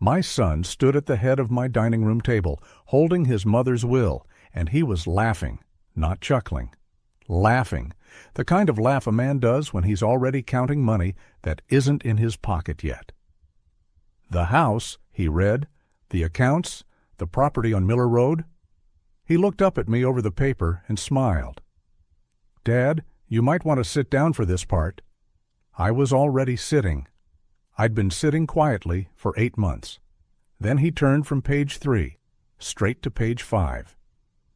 My son stood at the head of my dining room table, holding his mother's will, and he was laughing, not chuckling. Laughing, the kind of laugh a man does when he's already counting money that isn't in his pocket yet. "The house," he read, "the accounts, the property on Miller Road." He looked up at me over the paper and smiled. "Dad, you might want to sit down for this part." I was already sitting. I'd been sitting quietly for 8 months. Then he turned from page 3, straight to page 5.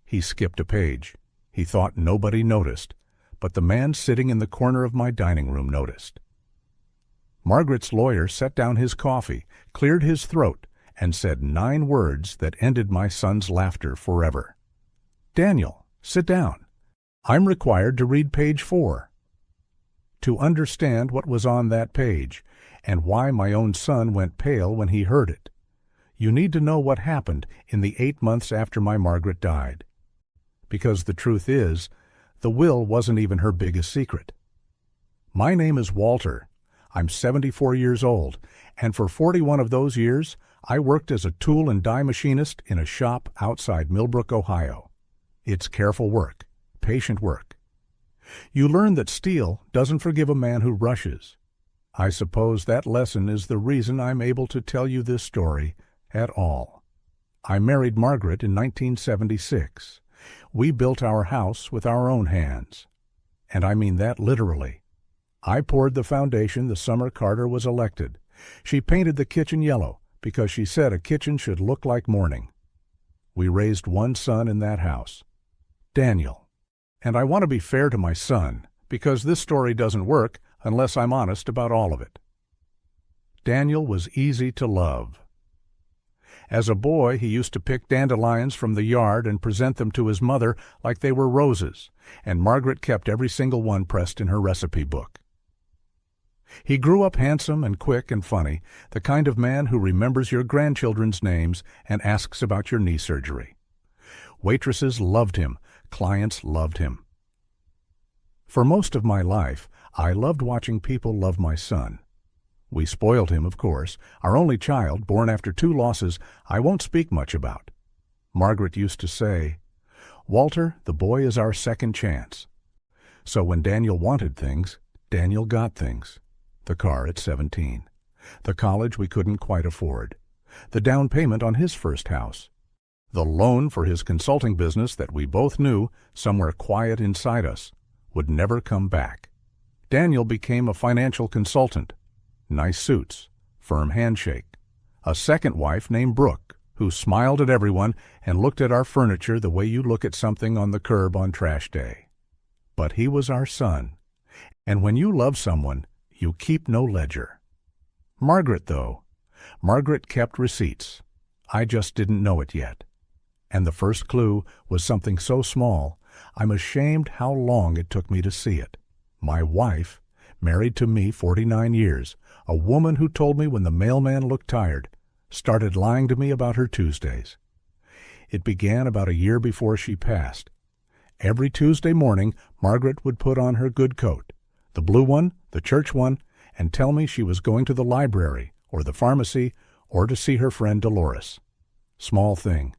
He skipped a page. He thought nobody noticed, but the man sitting in the corner of my dining room noticed. Margaret's lawyer set down his coffee, cleared his throat, and said 9 words that ended my son's laughter forever. "Daniel, sit down. I'm required to read page 4. To understand what was on that page, and why my own son went pale when he heard it, you need to know what happened in the 8 months after my Margaret died. Because the truth is, the will wasn't even her biggest secret. My name is Walter. I'm 74 years old, and for 41 of those years, I worked as a tool and die machinist in a shop outside Millbrook, Ohio. It's careful work, patient work. You learn that steel doesn't forgive a man who rushes. I suppose that lesson is the reason I'm able to tell you this story at all. I married Margaret in 1976. We built our house with our own hands. And I mean that literally. I poured the foundation the summer Carter was elected. She painted the kitchen yellow because she said a kitchen should look like morning. We raised 1 son in that house, Daniel. And I want to be fair to my son, because this story doesn't work unless I'm honest about all of it. Daniel was easy to love. As a boy, he used to pick dandelions from the yard and present them to his mother like they were roses, and Margaret kept every single one pressed in her recipe book. He grew up handsome and quick and funny, the kind of man who remembers your grandchildren's names and asks about your knee surgery. Waitresses loved him. Clients loved him. For most of my life, I loved watching people love my son. We spoiled him, of course, our only child, born after 2 losses I won't speak much about. Margaret used to say, "Walter, the boy is our second chance." So when Daniel wanted things, Daniel got things. The car at 17. The college we couldn't quite afford. The down payment on his first house. The loan for his consulting business that we both knew, somewhere quiet inside us, would never come back. Daniel became a financial consultant. Nice suits, firm handshake. A second wife named Brooke, who smiled at everyone and looked at our furniture the way you look at something on the curb on trash day. But he was our son. And when you love someone, you keep no ledger. Margaret, though. Margaret kept receipts. I just didn't know it yet. And the first clue was something so small, I'm ashamed how long it took me to see it. My wife, married to me 49 years, a woman who told me when the mailman looked tired, started lying to me about her Tuesdays. It began about a year before she passed. Every Tuesday morning, Margaret would put on her good coat, the blue one, the church one, and tell me she was going to the library or the pharmacy or to see her friend Dolores. Small thing.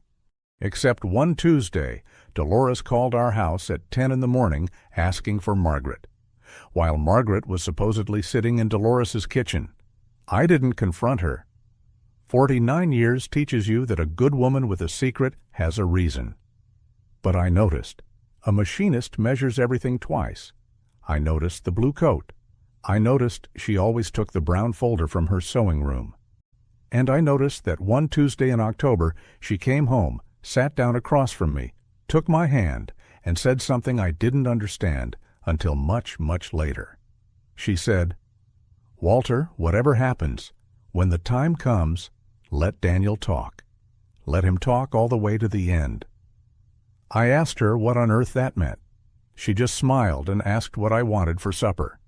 Except one Tuesday, Dolores called our house at 10 in the morning asking for Margaret, while Margaret was supposedly sitting in Dolores's kitchen. I didn't confront her. 49 years teaches you that a good woman with a secret has a reason. But I noticed. A machinist measures everything twice. I noticed the blue coat. I noticed she always took the brown folder from her sewing room. And I noticed that one Tuesday in October she came home, sat down across from me, took my hand, and said something I didn't understand until much, much later. She said, "Walter, whatever happens, when the time comes, let Daniel talk. Let him talk all the way to the end." I asked her what on earth that meant. She just smiled and asked what I wanted for supper.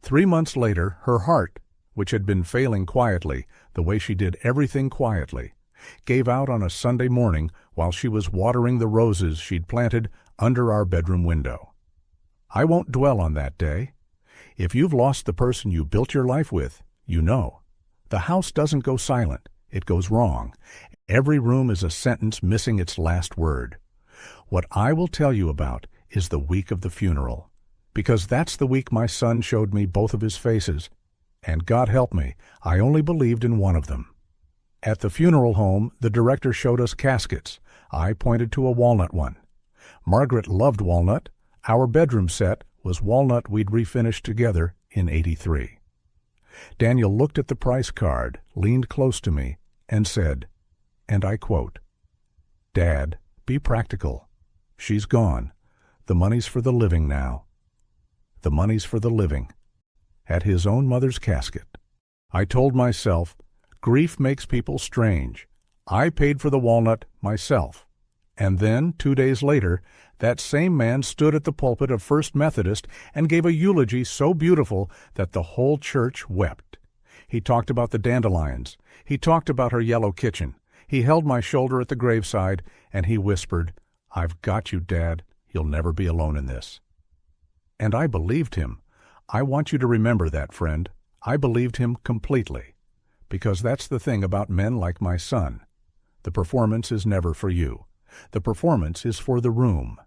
3 months later, her heart, which had been failing quietly, the way she did everything quietly, gave out on a Sunday morning while she was watering the roses she'd planted under our bedroom window. I won't dwell on that day. If you've lost the person you built your life with, you know. The house doesn't go silent. it goes wrong. Every room is a sentence missing its last word. What I will tell you about is the week of the funeral, because that's the week my son showed me both of his faces, and God help me, I only believed in one of them. At the funeral home, the director showed us caskets. I pointed to a walnut one. Margaret loved walnut. Our bedroom set was walnut we'd refinished together in '83. Daniel looked at the price card, leaned close to me, and said, and I quote, "Dad, be practical. She's gone. The money's for the living now." The money's for the living. At his own mother's casket. I told myself, grief makes people strange. I paid for the walnut myself. And then, 2 days later, that same man stood at the pulpit of First Methodist and gave a eulogy so beautiful that the whole church wept. He talked about the dandelions. He talked about her yellow kitchen. He held my shoulder at the graveside, and he whispered, "I've got you, Dad. You'll never be alone in this." And I believed him. I want you to remember that, friend. I believed him completely. Because that's the thing about men like my son. The performance is never for you. The performance is for the room.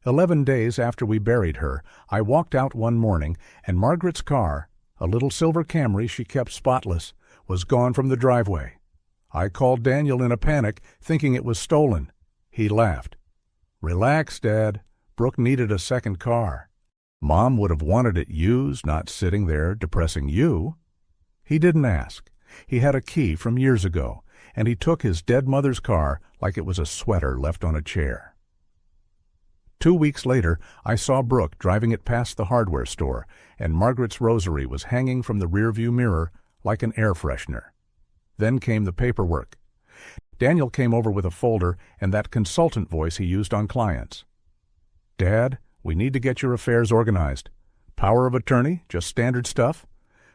11 days after we buried her, I walked out one morning, and Margaret's car, a little silver Camry she kept spotless, was gone from the driveway. I called Daniel in a panic, thinking it was stolen. He laughed. "Relax, Dad. Brooke needed a second car. Mom would have wanted it used, not sitting there depressing you." He didn't ask. He had a key from years ago, and he took his dead mother's car like it was a sweater left on a chair. 2 weeks later, I saw Brooke driving it past the hardware store, and Margaret's rosary was hanging from the rearview mirror like an air freshener. Then came the paperwork. Daniel came over with a folder and that consultant voice he used on clients. "Dad, we need to get your affairs organized. Power of attorney, just standard stuff.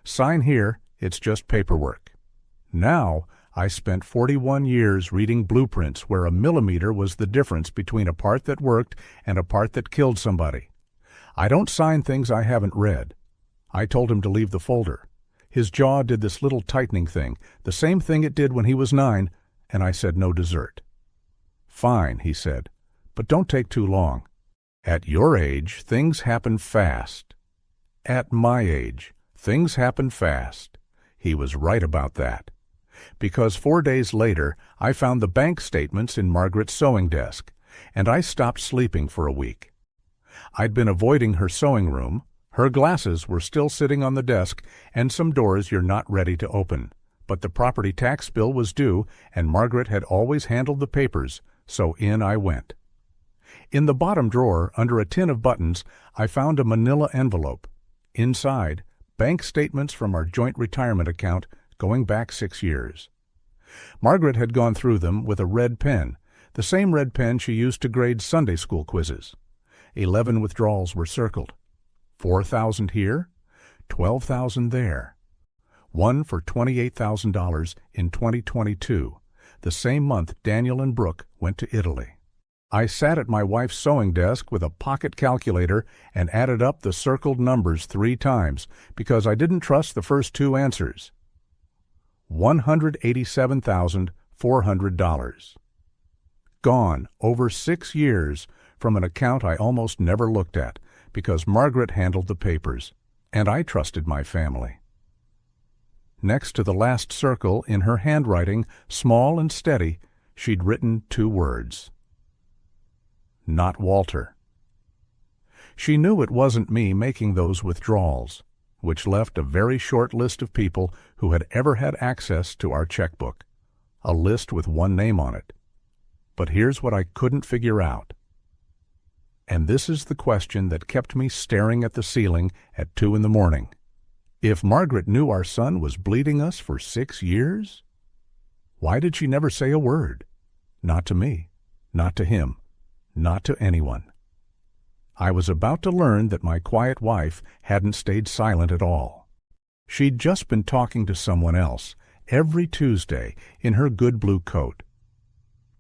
Sign here, it's just paperwork." Now, I spent 41 years reading blueprints where a millimeter was the difference between a part that worked and a part that killed somebody. I don't sign things I haven't read. I told him to leave the folder. His jaw did this little tightening thing, the same thing it did when he was 9, and I said no dessert. "Fine," he said, "but don't take too long. At your age, things happen fast." At my age, things happen fast. He was right about that. Because 4 days later, I found the bank statements in Margaret's sewing desk, and I stopped sleeping for a week. I'd been avoiding her sewing room. Her glasses were still sitting on the desk, and some doors you're not ready to open. But the property tax bill was due, and Margaret had always handled the papers, so in I went. In the bottom drawer, under a tin of buttons, I found a manila envelope. Inside, bank statements from our joint retirement account going back 6 years. Margaret had gone through them with a red pen, the same red pen she used to grade Sunday school quizzes. 11 withdrawals were circled. 4,000 here, 12,000 there. One for $28,000 in 2022, the same month Daniel and Brooke went to Italy. I sat at my wife's sewing desk with a pocket calculator and added up the circled numbers 3 times because I didn't trust the first 2 answers. $187,400. Gone over 6 years from an account I almost never looked at because Margaret handled the papers, and I trusted my family. Next to the last circle, in her handwriting, small and steady, she'd written 2 words. Not Walter. She knew it wasn't me making those withdrawals, which left a very short list of people who had ever had access to our checkbook, a list with 1 name on it. But here's what I couldn't figure out. And this is the question that kept me staring at the ceiling at 2 in the morning. If Margaret knew our son was bleeding us for 6 years, why did she never say a word? Not to me, not to him, not to anyone. I was about to learn that my quiet wife hadn't stayed silent at all. She'd just been talking to someone else every Tuesday in her good blue coat.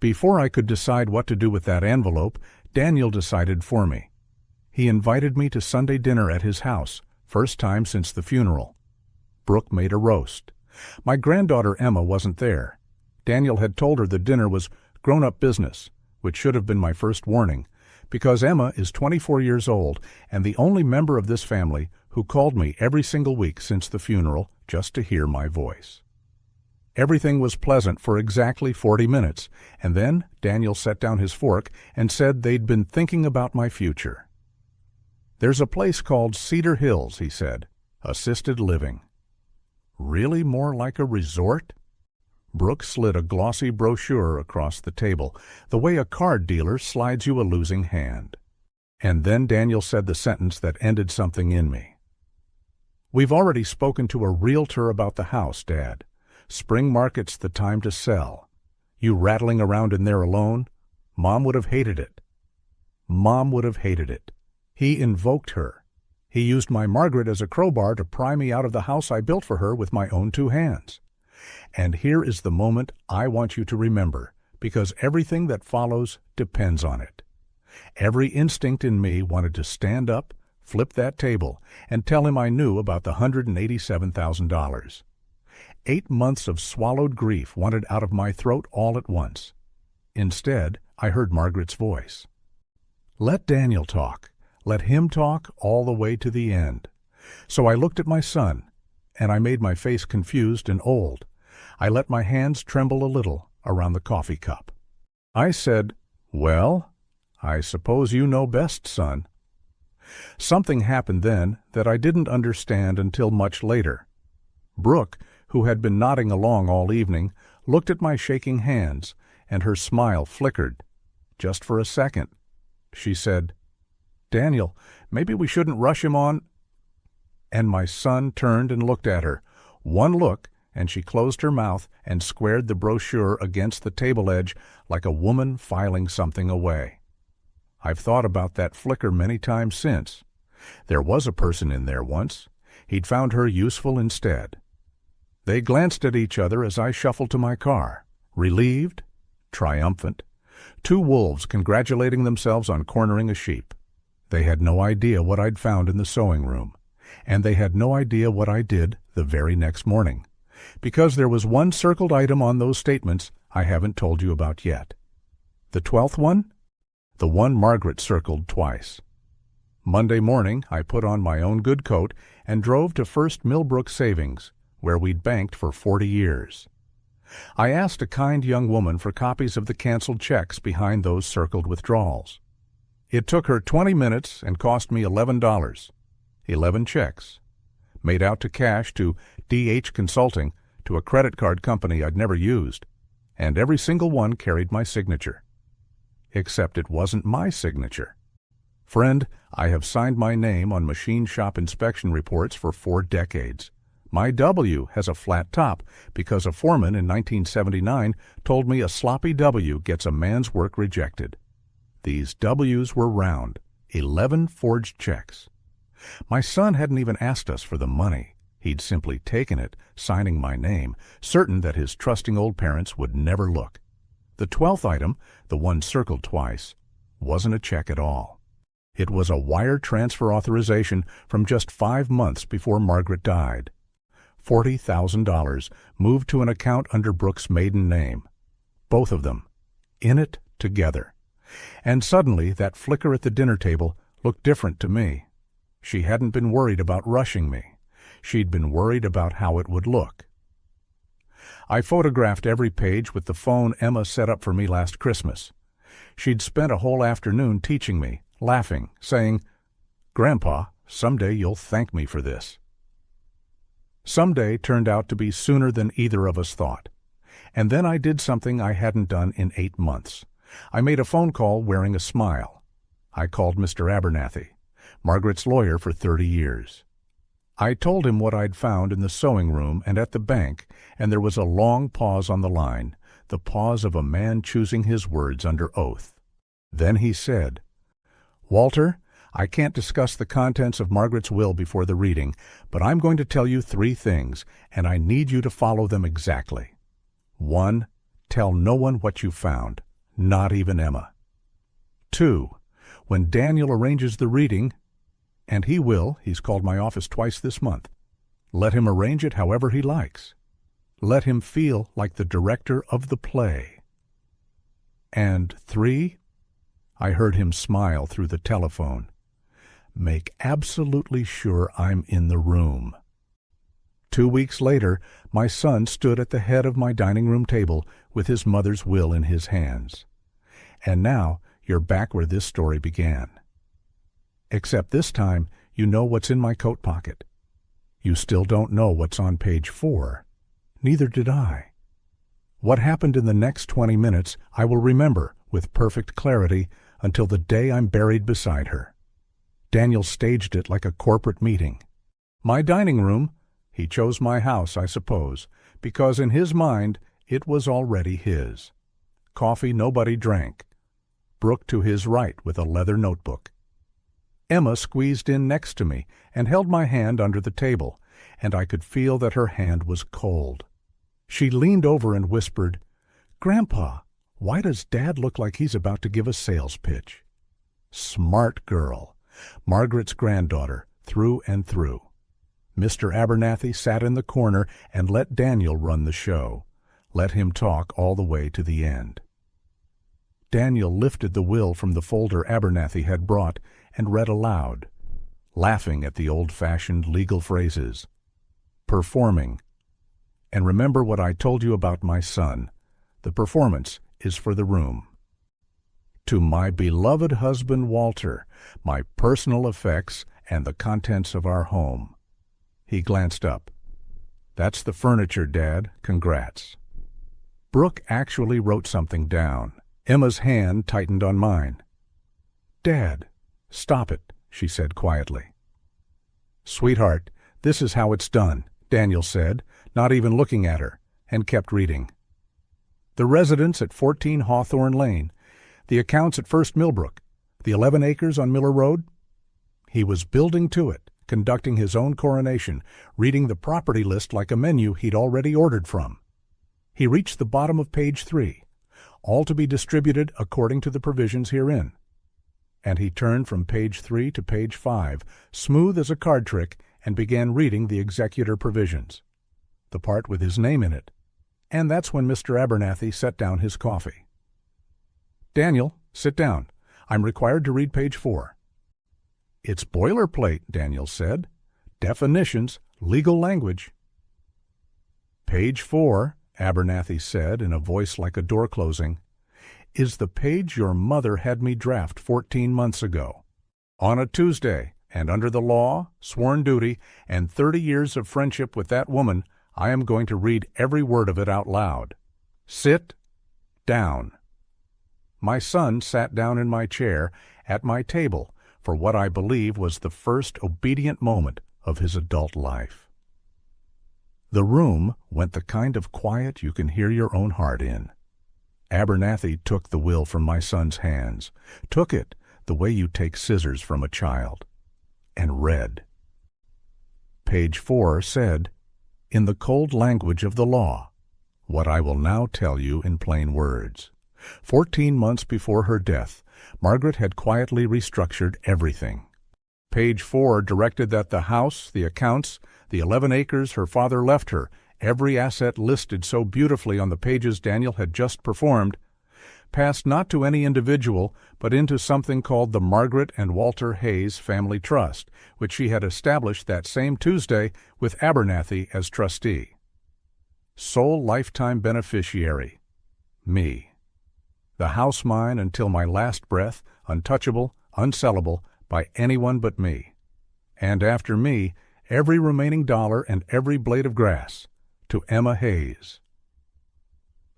Before I could decide what to do with that envelope, Daniel decided for me. He invited me to Sunday dinner at his house, first time since the funeral. Brooke made a roast. My granddaughter Emma wasn't there. Daniel had told her the dinner was grown-up business, which should have been my first warning, because Emma is 24 years old and the only member of this family who called me every single week since the funeral just to hear my voice. Everything was pleasant for exactly 40 minutes, and then Daniel set down his fork and said they'd been thinking about my future. "There's a place called Cedar Hills," he said. "Assisted living." Really more like a resort? Brooke slid a glossy brochure across the table, the way a card dealer slides you a losing hand. And then Daniel said the sentence that ended something in me. "We've already spoken to a realtor about the house, Dad. Spring market's the time to sell. You rattling around in there alone? Mom would have hated it." Mom would have hated it. He invoked her. He used my Margaret as a crowbar to pry me out of the house I built for her with my own 2 hands. And here is the moment I want you to remember, because everything that follows depends on it. Every instinct in me wanted to stand up, flip that table, and tell him I knew about the $187,000. 8 months of swallowed grief wanted out of my throat all at once. Instead, I heard Margaret's voice. "Let Daniel talk. Let him talk all the way to the end." So I looked at my son, and I made my face confused and old. I let my hands tremble a little around the coffee cup. I said, "Well, I suppose you know best, son." Something happened then that I didn't understand until much later. Brooke, who had been nodding along all evening, looked at my shaking hands, and her smile flickered. Just for a second. She said, "Daniel, maybe we shouldn't rush him on—" And my son turned and looked at her. One look, and she closed her mouth and squared the brochure against the table edge like a woman filing something away. I've thought about that flicker many times since. There was a person in there once. He'd found her useful instead. They glanced at each other as I shuffled to my car, relieved, triumphant. 2 wolves congratulating themselves on cornering a sheep. They had no idea what I'd found in the sewing room, and they had no idea what I did the very next morning, because there was one circled item on those statements I haven't told you about yet. The 12th one? The one Margaret circled twice. Monday morning, I put on my own good coat and drove to First Millbrook Savings, where we'd banked for 40 years. I asked a kind young woman for copies of the canceled checks behind those circled withdrawals. It took her 20 minutes and cost me $11. 11 checks, made out to cash to DH Consulting, to a credit card company I'd never used, and every single one carried my signature. Except it wasn't my signature. Friend, I have signed my name on machine shop inspection reports for 4 decades. My W has a flat top because a foreman in 1979 told me a sloppy W gets a man's work rejected. These W's were round, 11 forged checks. My son hadn't even asked us for the money. He'd simply taken it, signing my name, certain that his trusting old parents would never look. The 12th item, the one circled twice, wasn't a check at all. It was a wire transfer authorization from just 5 months before Margaret died. $40,000 moved to an account under Brooke's maiden name. Both of them. In it together. And suddenly that flicker at the dinner table looked different to me. She hadn't been worried about rushing me. She'd been worried about how it would look. I photographed every page with the phone Emma set up for me last Christmas. She'd spent a whole afternoon teaching me, laughing, saying, "Grandpa, someday you'll thank me for this." Someday turned out to be sooner than either of us thought. And then I did something I hadn't done in 8 months. I made a phone call wearing a smile. I called Mr. Abernathy, Margaret's lawyer for 30 years. I told him what I'd found in the sewing room and at the bank, and there was a long pause on the line, the pause of a man choosing his words under oath. Then he said, "Walter, I can't discuss the contents of Margaret's will before the reading, but I'm going to tell you 3 things, and I need you to follow them exactly. 1. Tell no one what you found, not even Emma. 2. When Daniel arranges the reading, and he will, he's called my office twice this month, let him arrange it however he likes. Let him feel like the director of the play. And 3, I heard him smile through the telephone. Make absolutely sure I'm in the room. 2 weeks later, my son stood at the head of my dining room table with his mother's will in his hands. And now you're back where this story began. Except this time, you know what's in my coat pocket. You still don't know what's on page 4. Neither did I. What happened in the next 20 minutes I will remember with perfect clarity until the day I'm buried beside her. Daniel staged it like a corporate meeting. My dining room, he chose my house, I suppose, because in his mind it was already his. Coffee nobody drank. Brooke to his right with a leather notebook. Emma squeezed in next to me and held my hand under the table, and I could feel that her hand was cold. She leaned over and whispered, "Grandpa, why does Dad look like he's about to give a sales pitch?" Smart girl. Margaret's granddaughter, through and through. Mr. Abernathy sat in the corner and let Daniel run the show. Let him talk all the way to the end. Daniel lifted the will from the folder Abernathy had brought and read aloud, laughing at the old-fashioned legal phrases. Performing. And remember what I told you about my son. The performance is for the room. To my beloved husband Walter, my personal effects and the contents of our home. He glanced up. That's the furniture, Dad. Congrats. Brooke actually wrote something down. Emma's hand tightened on mine. Dad, stop it, she said quietly. Sweetheart, this is how it's done, Daniel said, not even looking at her, and kept reading. The residence at 14 Hawthorne Lane, the accounts at First Millbrook, the 11 acres on Miller Road. He was building to it, conducting his own coronation, reading the property list like a menu he'd already ordered from. He reached the bottom of page 3, all to be distributed according to the provisions herein. And he turned from page 3 to page 5, smooth as a card trick, and began reading the executor provisions, the part with his name in it. And that's when Mr. Abernathy set down his coffee. Daniel, sit down. I'm required to read page 4. It's boilerplate, Daniel said. Definitions, legal language. Page 4, Abernathy said in a voice like a door closing, is the page your mother had me draft 14 months ago. On a Tuesday, and under the law, sworn duty, and 30 years of friendship with that woman, I am going to read every word of it out loud. Sit down. My son sat down in my chair at my table for what I believe was the first obedient moment of his adult life. The room went the kind of quiet you can hear your own heart in. Abernathy took the will from my son's hands, took it the way you take scissors from a child, and read. Page 4 said, in the cold language of the law, what I will now tell you in plain words. 14 months before her death, Margaret had quietly restructured everything. Page 4 directed that the house, the accounts, the 11 acres her father left her, every asset listed so beautifully on the pages Daniel had just performed, passed not to any individual, but into something called the Margaret and Walter Hayes Family Trust, which she had established that same Tuesday with Abernathy as trustee. Sole lifetime beneficiary, me. The house mine until my last breath, untouchable, unsellable by anyone but me. And after me, every remaining dollar and every blade of grass, to Emma Hayes.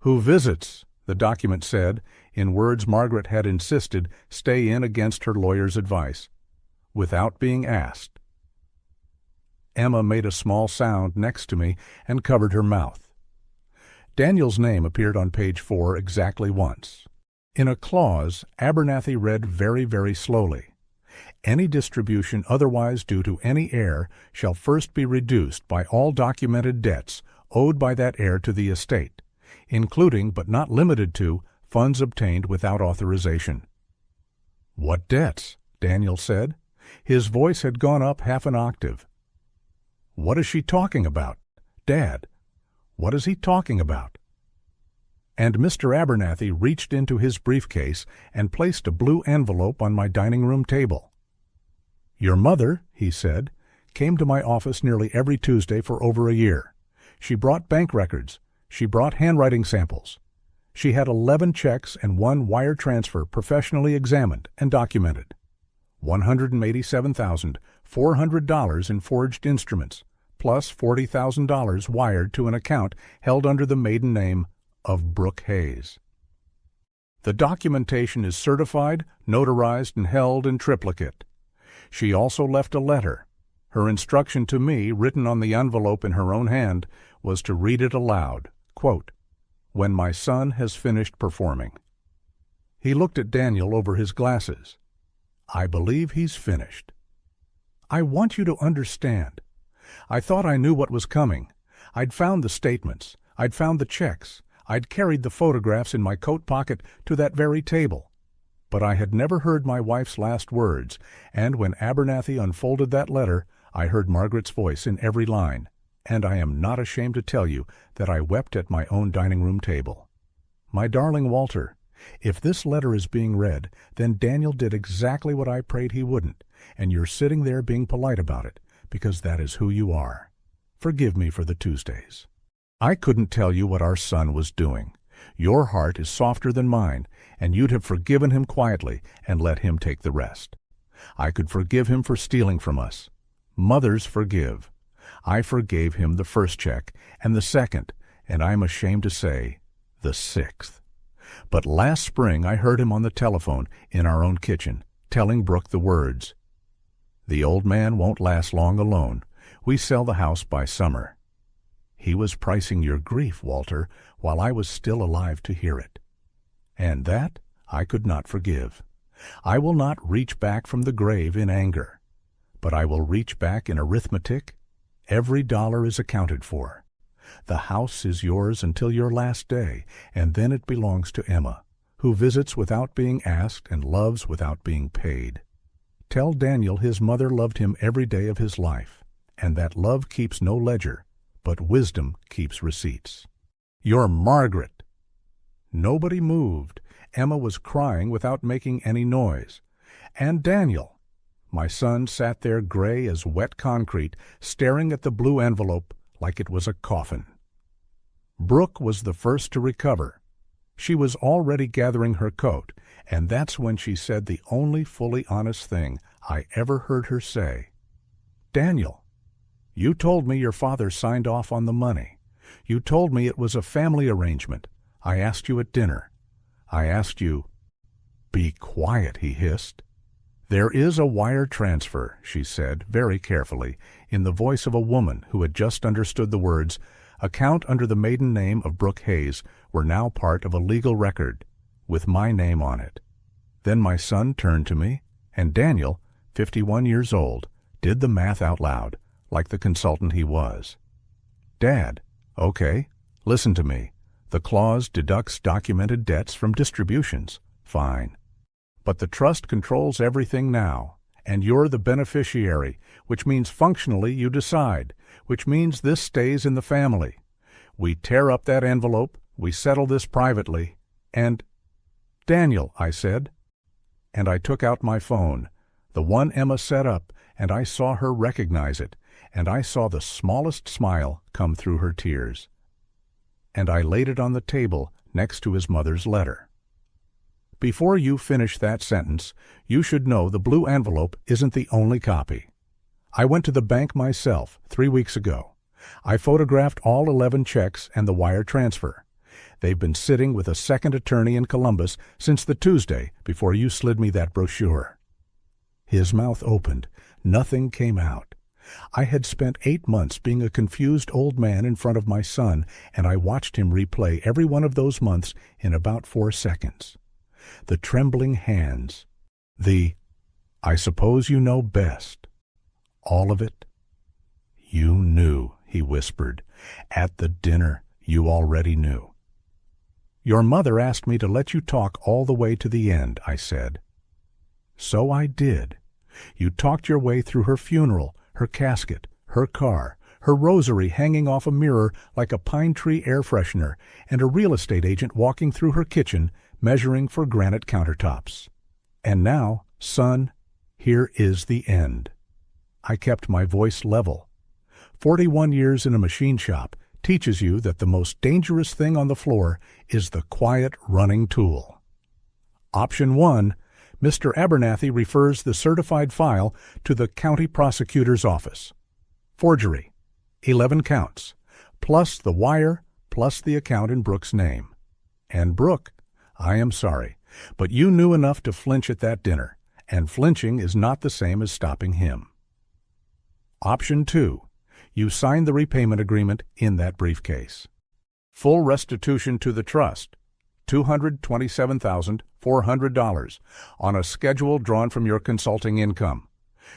Who visits, the document said, in words Margaret had insisted stay in against her lawyer's advice, without being asked. Emma made a small sound next to me and covered her mouth. Daniel's name appeared on page 4 exactly once. In a clause, Abernathy read very, very slowly. Any distribution otherwise due to any heir shall first be reduced by all documented debts owed by that heir to the estate, including but not limited to funds obtained without authorization. What debts? Daniel said. His voice had gone up half an octave. What is she talking about? Dad, What is he talking about?" And Mr. Abernathy reached into his briefcase and placed a blue envelope on my dining room table. "Your mother," he said, "came to my office nearly every Tuesday for over a year. She brought bank records. She brought handwriting samples. She had 11 checks and 1 wire transfer professionally examined and documented. $187,400 in forged instruments, plus $40,000 wired to an account held under the maiden name of Brooke Hayes. The documentation is certified, notarized, and held in triplicate. She also left a letter. Her instruction to me, written on the envelope in her own hand, was to read it aloud, quote, 'When my son has finished performing.'" He looked at Daniel over his glasses. "I believe he's finished. I want you to understand. I thought I knew what was coming. I'd found the statements. I'd found the checks. I'd carried the photographs in my coat pocket to that very table. But I had never heard my wife's last words, and when Abernathy unfolded that letter, I heard Margaret's voice in every line, and I am not ashamed to tell you that I wept at my own dining room table. My darling Walter, if this letter is being read, then Daniel did exactly what I prayed he wouldn't, and you're sitting there being polite about it, because that is who you are. Forgive me for the Tuesdays. I couldn't tell you what our son was doing. Your heart is softer than mine, and you'd have forgiven him quietly and let him take the rest. I could forgive him for stealing from us. Mothers forgive. I forgave him the first check and the second, and I'm ashamed to say, the 6th. But last spring I heard him on the telephone in our own kitchen, telling Brooke the words, "The old man won't last long alone. We sell the house by summer." He was pricing your grief, Walter, while I was still alive to hear it. And that I could not forgive. I will not reach back from the grave in anger, but I will reach back in arithmetic. Every dollar is accounted for. The house is yours until your last day, and then it belongs to Emma, who visits without being asked and loves without being paid. Tell Daniel his mother loved him every day of his life, and that love keeps no ledger, but wisdom keeps receipts. Your Margaret! Nobody moved. Emma was crying without making any noise. And Daniel! My son sat there gray as wet concrete, staring at the blue envelope like it was a coffin. Brooke was the first to recover. She was already gathering her coat, and that's when she said the only fully honest thing I ever heard her say. "Daniel, you told me your father signed off on the money. You told me it was a family arrangement. I asked you at dinner. I asked you—" "Be quiet," he hissed. "There is a wire transfer," she said, very carefully, in the voice of a woman who had just understood the words, "account under the maiden name of Brooke Hayes," were now part of a legal record, with my name on it. Then my son turned to me, and Daniel, 51 years old, did the math out loud, like the consultant he was. "Dad, okay, listen to me. The clause deducts documented debts from distributions. Fine. But the trust controls everything now, and you're the beneficiary, which means functionally you decide, which means this stays in the family. We tear up that envelope, we settle this privately, and—" "Daniel," I said. And I took out my phone, the one Emma set up, and I saw her recognize it, and I saw the smallest smile come through her tears. And I laid it on the table next to his mother's letter. Before you finish that sentence, you should know the blue envelope isn't the only copy. I went to the bank myself 3 weeks ago. I photographed all 11 checks and the wire transfer. They've been sitting with a second attorney in Columbus since the Tuesday before you slid me that brochure. His mouth opened. Nothing came out. I had spent 8 months being a confused old man in front of my son, and I watched him replay every one of those months in about 4 seconds. The trembling hands. I suppose you know best. All of it. You knew, he whispered. At the dinner, you already knew. Your mother asked me to let you talk all the way to the end, I said. So I did. You talked your way through her funeral, her casket, her car, her rosary hanging off a mirror like a pine tree air freshener, and a real estate agent walking through her kitchen, measuring for granite countertops. And now, son, here is the end. I kept my voice level. 41 years in a machine shop teaches you that the most dangerous thing on the floor is the quiet running tool. Option 1, Mr. Abernathy refers the certified file to the county prosecutor's office. Forgery, 11 counts, plus the wire, plus the account in Brooke's name. And Brooke, I am sorry, but you knew enough to flinch at that dinner, and flinching is not the same as stopping him. Option 2, you signed the repayment agreement in that briefcase. Full restitution to the trust, $227,400, on a schedule drawn from your consulting income.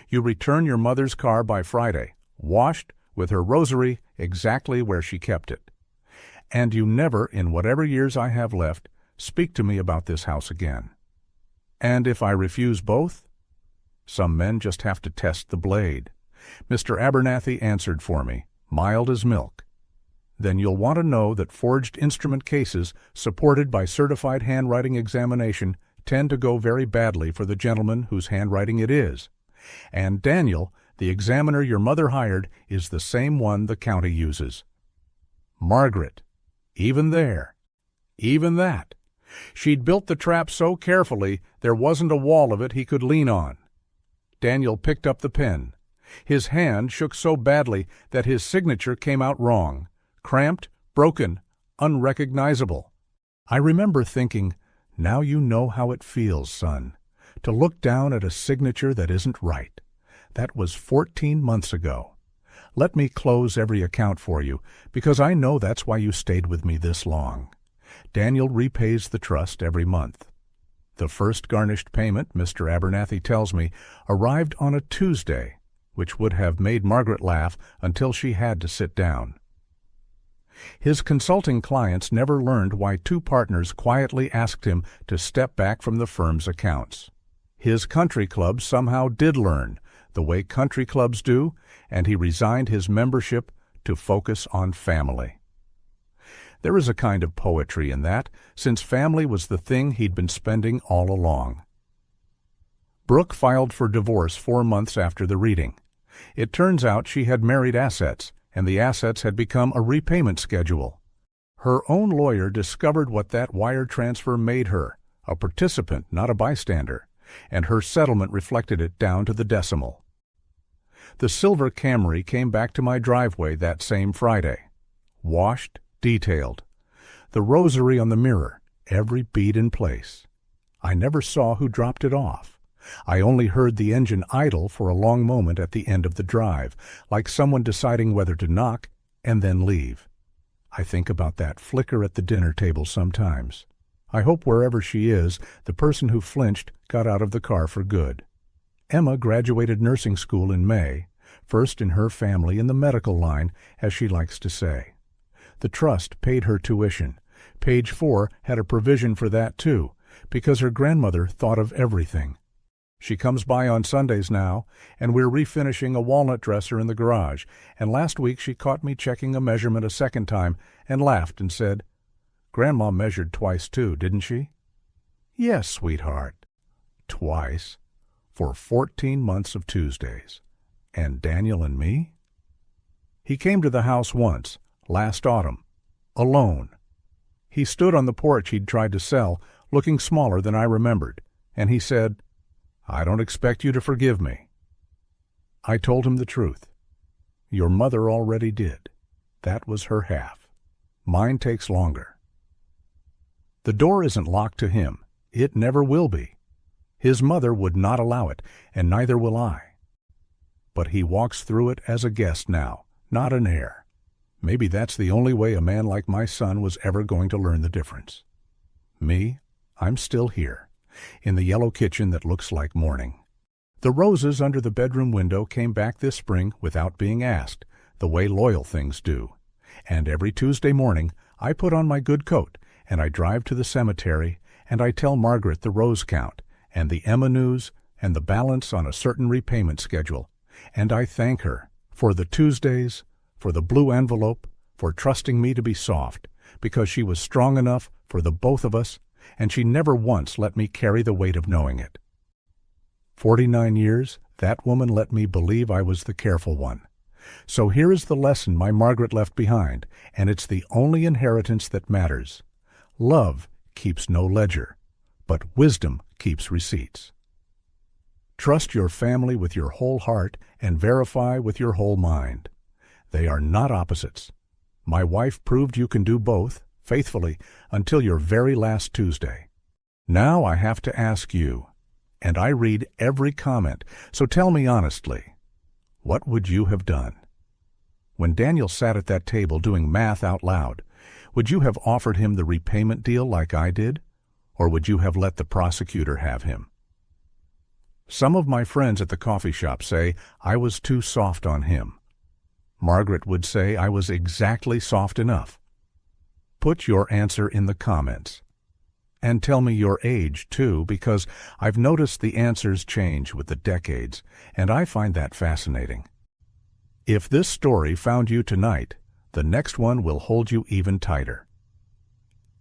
You return your mother's car by Friday, washed, with her rosary exactly where she kept it. And you never, in whatever years I have left, speak to me about this house again. And if I refuse both? Some men just have to test the blade. Mr. Abernathy answered for me, mild as milk. Then you'll want to know that forged instrument cases supported by certified handwriting examination tend to go very badly for the gentleman whose handwriting it is. And Daniel, the examiner your mother hired, is the same one the county uses. Margaret, even there, even that. She'd built the trap so carefully there wasn't a wall of it he could lean on. Daniel picked up the pen. His hand shook so badly that his signature came out wrong, cramped, broken, unrecognizable. I remember thinking, now you know how it feels, son, to look down at a signature that isn't right. That was 14 months ago. Let me close every account for you, because I know that's why you stayed with me this long. Daniel repays the trust every month. The first garnished payment, Mr. Abernathy tells me, arrived on a Tuesday, which would have made Margaret laugh until she had to sit down. His consulting clients never learned why two partners quietly asked him to step back from the firm's accounts. His country club somehow did learn, the way country clubs do, and he resigned his membership to focus on family. There is a kind of poetry in that, since family was the thing he'd been spending all along. Brooke filed for divorce 4 months after the reading. It turns out she had married assets, and the assets had become a repayment schedule. Her own lawyer discovered what that wire transfer made her, a participant, not a bystander, and her settlement reflected it down to the decimal. The silver Camry came back to my driveway that same Friday. Washed, detailed. The rosary on the mirror, every bead in place. I never saw who dropped it off. I only heard the engine idle for a long moment at the end of the drive, like someone deciding whether to knock and then leave. I think about that flicker at the dinner table sometimes. I hope wherever she is, the person who flinched got out of the car for good. Emma graduated nursing school in May, first in her family in the medical line, as she likes to say. The trust paid her tuition. Page 4 had a provision for that too, because her grandmother thought of everything. She comes by on Sundays now, and we're refinishing a walnut dresser in the garage, and last week she caught me checking a measurement a second time and laughed and said, "Grandma measured twice too, didn't she?" "Yes, sweetheart. Twice. For 14 months of Tuesdays. And Daniel and me?" He came to the house once, last autumn, alone. He stood on the porch he'd tried to sell, looking smaller than I remembered, and he said, "I don't expect you to forgive me." I told him the truth. Your mother already did. That was her half. Mine takes longer. The door isn't locked to him. It never will be. His mother would not allow it, and neither will I. But he walks through it as a guest now, not an heir. Maybe that's the only way a man like my son was ever going to learn the difference. Me, I'm still here, in the yellow kitchen that looks like morning. The roses under the bedroom window came back this spring without being asked, the way loyal things do. And every Tuesday morning I put on my good coat, and I drive to the cemetery, and I tell Margaret the rose count, and the Emma news, and the balance on a certain repayment schedule, and I thank her for the Tuesdays, for the blue envelope, for trusting me to be soft, because she was strong enough for the both of us, and she never once let me carry the weight of knowing it. 49 years, that woman let me believe I was the careful one. So here is the lesson my Margaret left behind, and it's the only inheritance that matters. Love keeps no ledger, but wisdom keeps receipts. Trust your family with your whole heart and verify with your whole mind. They are not opposites. My wife proved you can do both, faithfully, until your very last Tuesday. Now I have to ask you, and I read every comment, so tell me honestly, what would you have done? When Daniel sat at that table doing math out loud, would you have offered him the repayment deal like I did, or would you have let the prosecutor have him? Some of my friends at the coffee shop say I was too soft on him. Margaret would say I was exactly soft enough. Put your answer in the comments. And tell me your age, too, because I've noticed the answers change with the decades, and I find that fascinating. If this story found you tonight, the next one will hold you even tighter.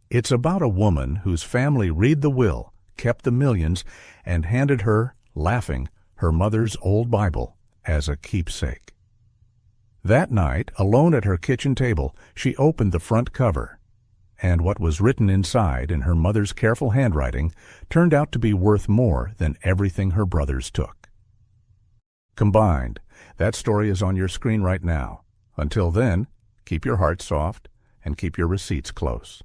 It's about a woman whose family read the will, kept the millions, and handed her, laughing, her mother's old Bible as a keepsake. That night, alone at her kitchen table, she opened the front cover, and what was written inside in her mother's careful handwriting turned out to be worth more than everything her brothers took. Combined, that story is on your screen right now. Until then, keep your heart soft and keep your receipts close.